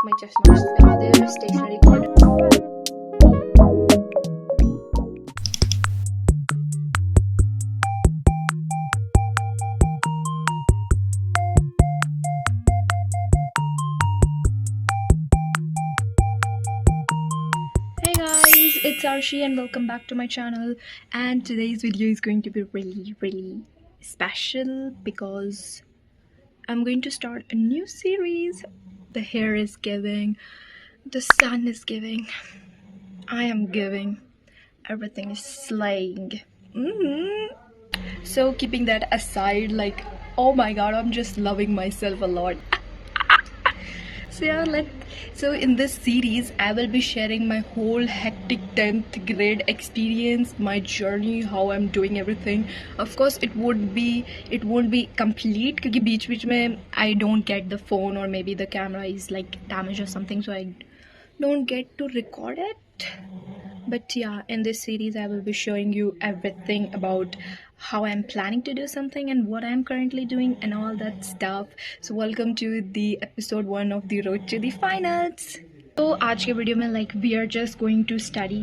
my chashma lगा they stationery corner. Hey guys, it's Arshi and welcome back to my channel. And today's video is going to be really special because I'm going to start a new series. The hair is giving, the sun is giving, I am giving, everything is slaying. So keeping that aside, like, oh my god, I'm just loving myself a lot. So yeah, so in this series I will be sharing my whole hectic 10th grade experience, my journey, how I'm doing everything. Of course it won't be complete because बीच बीच में I don't get the phone, or maybe the camera is like damaged or something, so I don't get to record it. But yeah, in this series I will be showing you everything about how I'm planning to do something and what I'm currently doing and all that stuff. So welcome to the episode 1 of the road to the finals. So आज के video में like we are just going to study.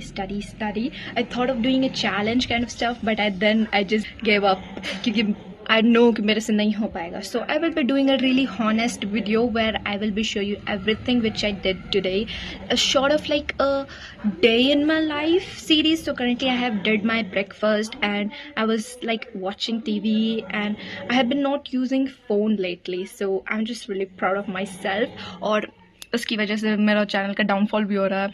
I thought of doing a challenge kind of stuff, but then I just gave up क्योंकि I know कि मेरे से नहीं हो पाएगा. So I will be doing a really honest video where I will be show you everything which I did today. A sort of like a day in my life series. So currently I have did my breakfast and I was like watching TV and I have been not using phone lately. So I'm just really proud of myself. और उसकी वजह से मेरा channel का downfall भी हो रहा है,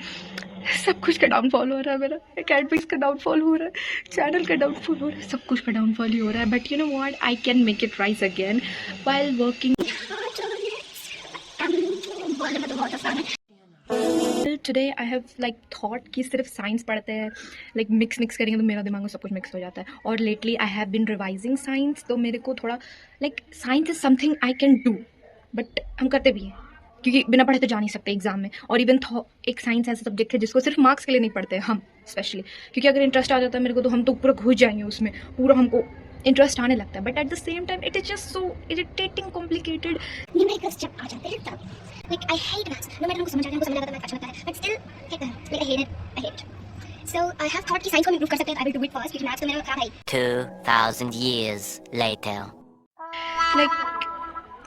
सब कुछ का डाउनफॉल हो रहा है, मेरा एकेडमिक्स का डाउनफॉल हो रहा है, चैनल का डाउनफॉल हो रहा है, सब कुछ का डाउनफॉल ही हो रहा है. But you know what, I can make it rise again while working. Today I have like thought कि सिर्फ साइंस पढ़ते हैं, लाइक मिक्स करेंगे तो मेरा दिमाग में सब कुछ मिक्स हो जाता है. और lately I have been revising science, तो मेरे को थोड़ा like science is something I can do, but हम करते भी हैं क्योंकि बिना पढ़े तो जा नहीं सकते एग्जाम में. और इवन एक साइंस ऐसा सब्जेक्ट है जिसको सिर्फ मार्क्स के लिए नहीं पढ़ते हम स्पेशली, क्योंकि अगर इंटरेस्ट आ जाता है मेरे को तो हम तो पूरा घुस जाएंगे उसमें, पूरा हमको इंटरेस्ट आने लगता है. But at the same time it is just so irritating complicated. Numericals जब आ जाते हैं तब like I hate maths. No matter हमको समझ आता है, हमको समझ आता है, मैथ अच्छा लगता है, but still like I hate it. So I have thought कि साइंस को इंप्रूव कर सकते हैं. I will do it first क्योंकि मैथ्स तो मेरा खराब है. 2000 years later. Like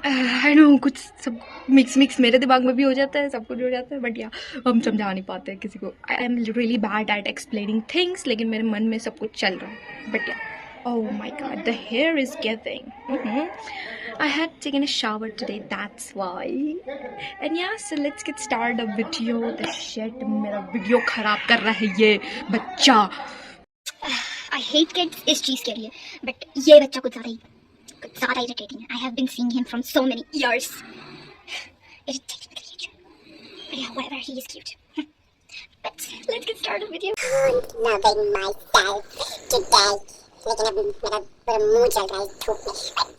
I know कुछ सब मिक्स मेरे दिमाग में भी हो जाता है, सब कुछ हो जाता है, बट या हम समझा नहीं पाते हैं किसी को. I am really bad at explaining things, लेकिन मेरे मन में सब कुछ चल रहा है. बट या oh my god, the hair is giving. I had taken a shower today, that's why. And yeah, so let's get started the video. The shit, मेरा वीडियो खराब कर रहा है ये बच्चा. I hate kids इस चीज़ के लिए, but ये बच्चा कुछ ज़्यादा irritating है. I have been seeing him from so many years. Irritating creature. But yeah, whatever, he is cute. But let's get started with you. Loving myself today. लेकिन अब मेरा पूरा मुंह चल रहा है धूप में,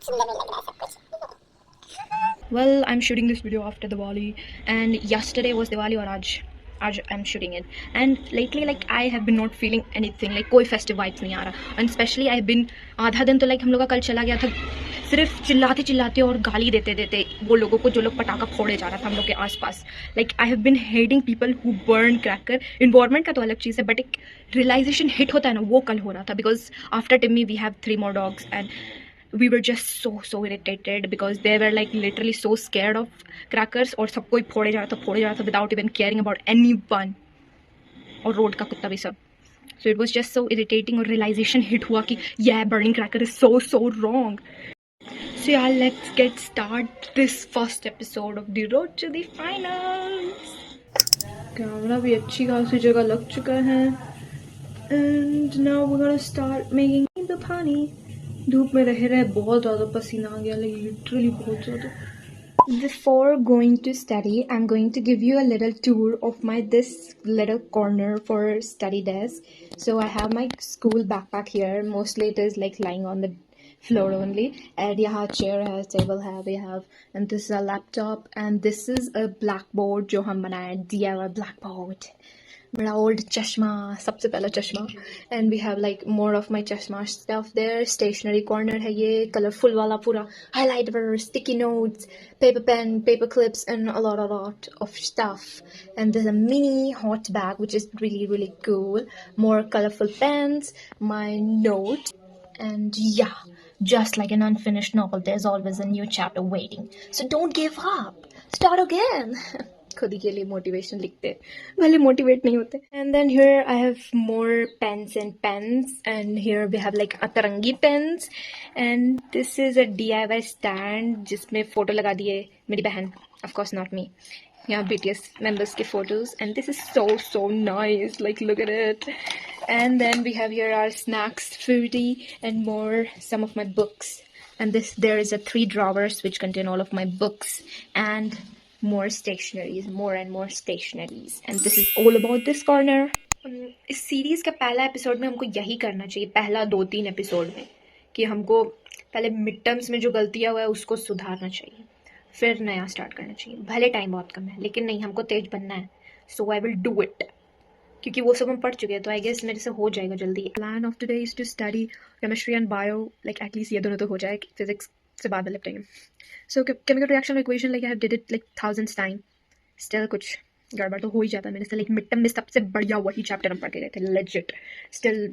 सुंदर नहीं लग रहा सब कुछ. Well, I'm shooting this video after Diwali, and yesterday was Diwali और आज I'm shooting it. And lately like I have been not feeling anything, like कोई festive vibes नहीं आ रहा. And especially I've been आधा दिन तो like हम लोग का कल चला गया था सिर्फ चिल्लाते और गाली देते वो लोगों को जो लोग पटाखा फोड़े जा रहा था हम लोग के आसपास. Like I have been hating people who burn cracker. Environment का तो अलग चीज़ है, बट एक रियलाइजेशन हिट होता है ना, वो कल हो रहा था. Because after Timmy we have 3 more dogs and we were just so irritated because they were like literally so scared of crackers. और सब कोई फोड़े जा रहा था without even caring about anyone. और रोड का कुत्ता भी सब. So it was just so irritating और realization hit हुआ कि yeah, burning cracker is so wrong. So yeah, let's get started this first episode of the road to the finals. Camera भी अच्छी खासी जगह लग चुका है. And now we're gonna start making the pani. धूप में रहे बहुत ज़्यादा पसीना आ गया, like literally बहुत ज़्यादा. Before going to study, I'm going to give you a little tour of this little corner for study desk. So I have my school backpack here. Mostly it is like lying on the floor only. And यहाँ chair है, table है, we have, and this is a laptop, and this is a blackboard जो हम बनाए, DIY blackboard. मेरा old चश्मा, सबसे पहला चश्मा. And we have like more of my chashma stuff there. Stationery corner है ये, कलरफुल वाला पूरा. Highlighter, sticky notes, paper pen, paper clips, and a lot of stuff. And there's a mini hot bag which is really cool. More colorful pens, my note, and yeah, just like an unfinished novel, there's always a new chapter waiting. So don't give up. Start again. खुद ही के लिए motivation लिखते हैं, भले motivate नहीं होते. And then here I have more pens and here we have like अतरंगी pens. And this is a DIY stand जिसमें फोटो लगा दिए मेरी बहन, ऑफ कोर्स नॉट मी. यहाँ BTS members के photos, and this is so nice, like look at it. And then we have here our snacks, foodie, and more some of my books. And there is a 3 drawers which contain all of my books and more stationaries, more and more stationaries. And this is all about this corner. इस series का पहला episode में हमको यही करना चाहिए, पहला 2-3 episode में, कि हमको पहले मिड टर्म्स में जो गलतियाँ हुआ है उसको सुधारना चाहिए, फिर नया स्टार्ट करना चाहिए. भले टाइम बहुत कम है, लेकिन नहीं, हमको तेज बनना है. सो आई विल डू इट, क्योंकि वो सब हम पढ़ चुके हैं, तो आई गेस मेरे से हो जाएगा जल्दी. Plan of today is to study chemistry and bio, like at least ये दोनों तो हो जाए, फिजिक्स से बाद में निपटेंगे. सो chemical reaction equation, like I have did it like thousands time, still कुछ गड़बड़ तो हो ही जाता है मेरे से. लाइक मिड टर्म में सबसे बढ़िया वही चैप्टर हम पढ़ के गए थे, legit. Still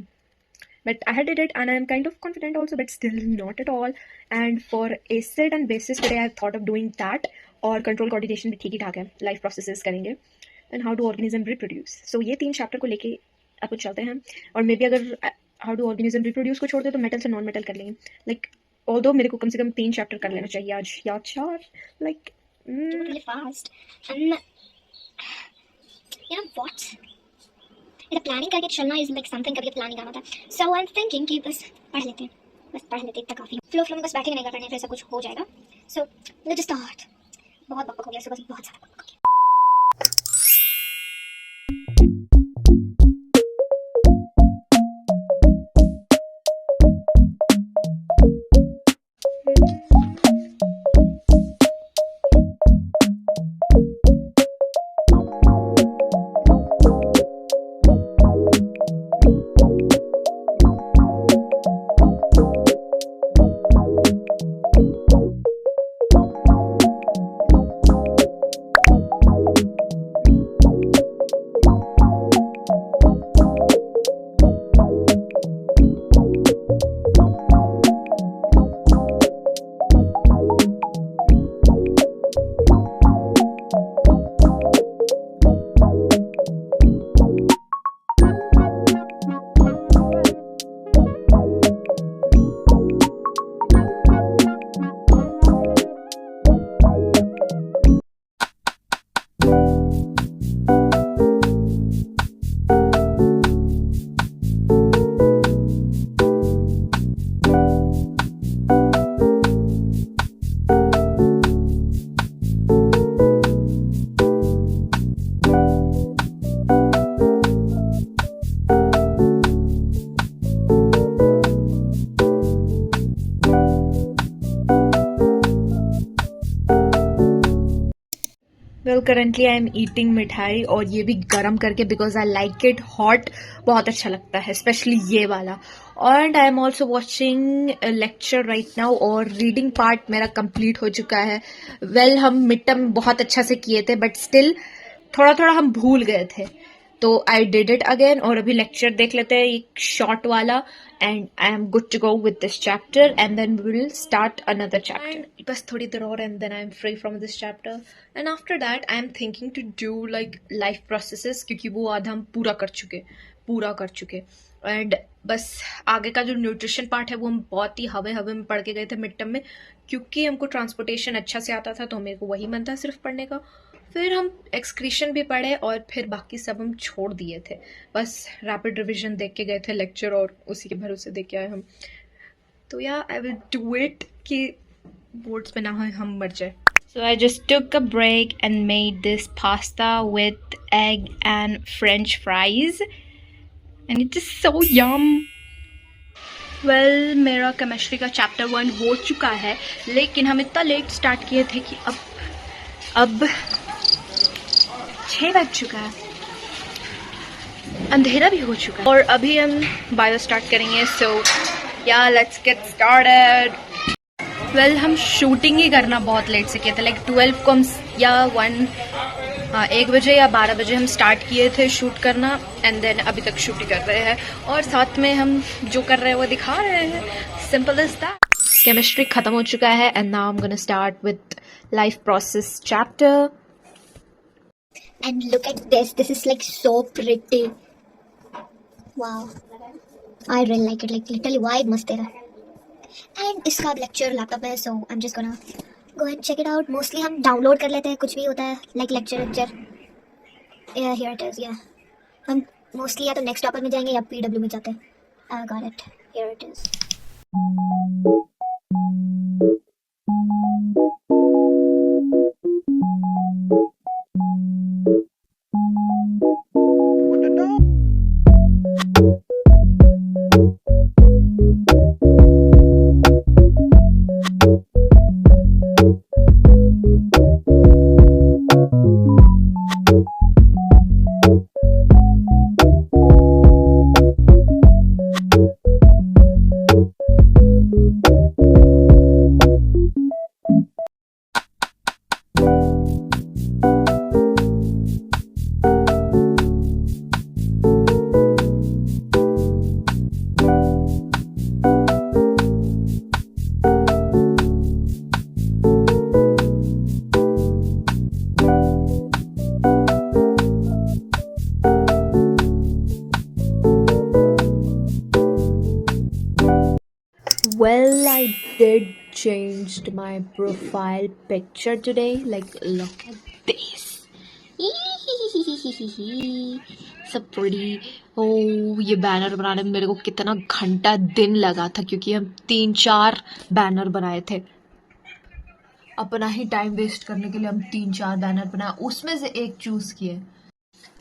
but I had did it and I'm kind of confident also, but still not at all. And for acid and basis today I have thought of doing that, और control coordination भी ठीक ही ठाक है, life processes करेंगे, and how do organism reproduce. so ये 3 chapter को लेके अब कुछ चलते हैं. और मे बी अगर how do organism reproduce को छोड़ दे तो मेटल से नॉन मेटल कर लेंगे. लाइक ऑल्दो मेरे को कम से कम 3 चैप्टर कर लेना चाहिए आज या 4, like really fast. And you know what, इधर प्लानिंग करके चलना इज लाइक समथिंग, कभी प्लानिंग करना होता है. सो आई एम थिंकिंग कि बस पढ़ लेते हैं, इतना काफ़ी. फ्लो में बस बैठेंगे, नहीं कर पड़ने, फिर सब कुछ हो जाएगा. So let's start. बहुत बकबक हो गया सुबह, बहुत ज़्यादा बकबक हो गया. Well currently I am eating मिठाई, और ये भी गर्म करके, because I like it hot. बहुत अच्छा लगता है, स्पेशली ये वाला. And I am also watching lecture right now, और रीडिंग पार्ट मेरा कंप्लीट हो चुका है. वेल हम मिड टर्म बहुत अच्छा से किए थे, बट स्टिल थोड़ा हम भूल गए थे, तो आई डिड इट अगेन. और अभी लेक्चर देख लेते हैं, एक शॉर्ट वाला, and I am good to go with this chapter, and then we will start another chapter. बस थोड़ी देर और, and then I am free from this chapter. And after that I am thinking to do like life processes, क्योंकि वो आधा हम पूरा कर चुके. एंड बस आगे का जो न्यूट्रिशन पार्ट है वो हम बहुत ही हवे में पढ़ के गए थे मिड टर्म में, क्योंकि हमको ट्रांसपोर्टेशन अच्छा से आता था, तो मेरे को वही मन था सिर्फ पढ़ने का. फिर हम एक्सक्रीशन भी पढ़े, और फिर बाकी सब हम छोड़ दिए थे. बस रैपिड रिवीजन देख के गए थे लेक्चर, और उसी के भरोसे देख के आए हम. तो या आई विल डू इट, कि बोर्ड्स पे ना हो हम मर जाए. So I just took a break and made this pasta with egg and French fries, and it is so yum. Well, मेरा केमिस्ट्री का चैप्टर 1 हो चुका है, लेकिन हम इतना लेट स्टार्ट किए थे कि अब 6 बज चुका है. अंधेरा भी हो चुका है और अभी हम बायो स्टार्ट करेंगे. सो या लेट्स गेट स्टार्टेड. वेल हम शूटिंग ही करना बहुत लेट से किए थे. लाइक 12 को हम या 1 बजे या 12 बजे हम स्टार्ट किए थे शूट करना. एंड देन अभी तक शूटिंग कर रहे हैं और साथ में हम जो कर रहे हैं वो दिखा रहे हैं. Simple is that. केमिस्ट्री खत्म हो चुका है and now I am gonna start with life process chapter. And look at this. This is like so pretty. Wow. I really like it. Like literally vibe मस्त है. And इसका lecture laptop है, so I'm just gonna go and check it out. Mostly हम download कर लेते हैं कुछ भी होता है like lecture. Yeah, here it is. Yeah. हम mostly या तो next topic में जाएंगे या PW में जाते हैं. I got it. Here it is. Well, I did changed my profile picture today. Like, look at this. So pretty. Oh, ये बैनर बनाने में मेरे को कितना घंटा दिन लगा था क्योंकि हम 3-4 बैनर बनाए थे. अपना ही टाइम वेस्ट करने के लिए हम 3-4 बैनर बनाए, उसमें से एक चूज किए.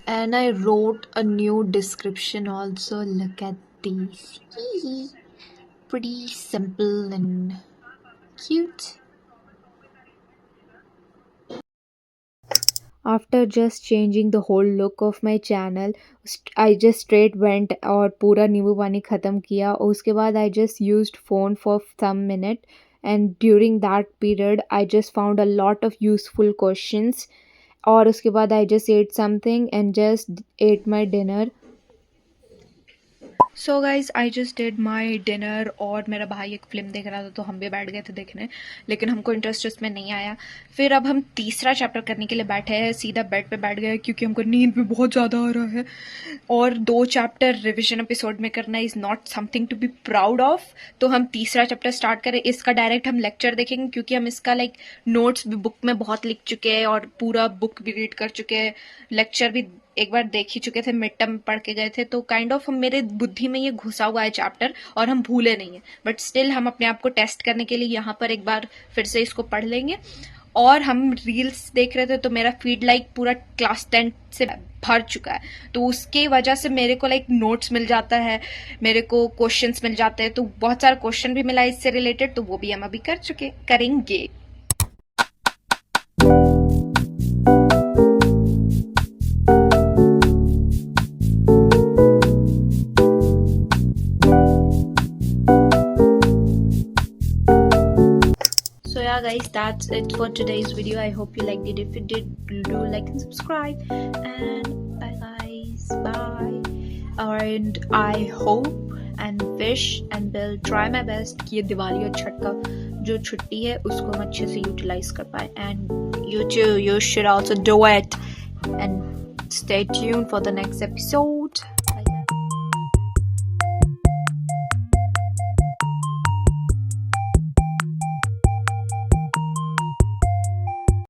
And I wrote a new description also. Look at these. Pretty simple and cute. After just changing the whole look of my channel, I just straight went और पूरा नींबू पानी ख़त्म किया. और उसके बाद I just used phone for some minute, and during that period I just found a lot of useful questions. और उसके बाद I just ate something and just ate my dinner. So guys I just did my dinner और मेरा भाई एक film देख रहा था तो हम भी बैठ गए थे देखने, लेकिन हमको इंटरेस्ट उसमें नहीं आया. फिर अब हम तीसरा चैप्टर करने के लिए बैठे हैं, सीधा बेड पे बैठ गए क्योंकि हमको नींद भी बहुत ज़्यादा आ रहा है. और 2 चैप्टर रिविजन एपिसोड में करना is not something to be proud of. तो हम तीसरा चैप्टर स्टार्ट करें. इसका डायरेक्ट हम लेक्चर देखेंगे क्योंकि हम इसका लाइक नोट्स भी बुक में बहुत लिख चुके हैं और पूरा बुक भी रीड कर चुके हैं. लेक्चर भी एक बार देख ही चुके थे, मिड टर्म पढ़ के गए थे. तो काइंड ऑफ हम मेरे बुद्धि में ये घुसा हुआ है चैप्टर और हम भूले नहीं है. बट स्टिल हम अपने आप को टेस्ट करने के लिए यहाँ पर एक बार फिर से इसको पढ़ लेंगे. और हम रील्स देख रहे थे तो मेरा फीड लाइक पूरा क्लास 10 से भर चुका है. तो उसके वजह से मेरे को लाइक नोट्स मिल जाता है, मेरे को क्वेश्चंस मिल जाते हैं. तो बहुत सारा क्वेश्चन भी मिला इससे रिलेटेड, तो वो भी हम अभी करेंगे. Guys, that's it for today's video. I hope you liked it. If you did, do like and subscribe, and bye guys, bye. And I hope and wish and will try my best कि ये दिवाली और छठ का जो छुट्टी है उसको हम अच्छे से यूटिलाइज कर पाए. And you too, you should also do it. And stay tuned for the next episode.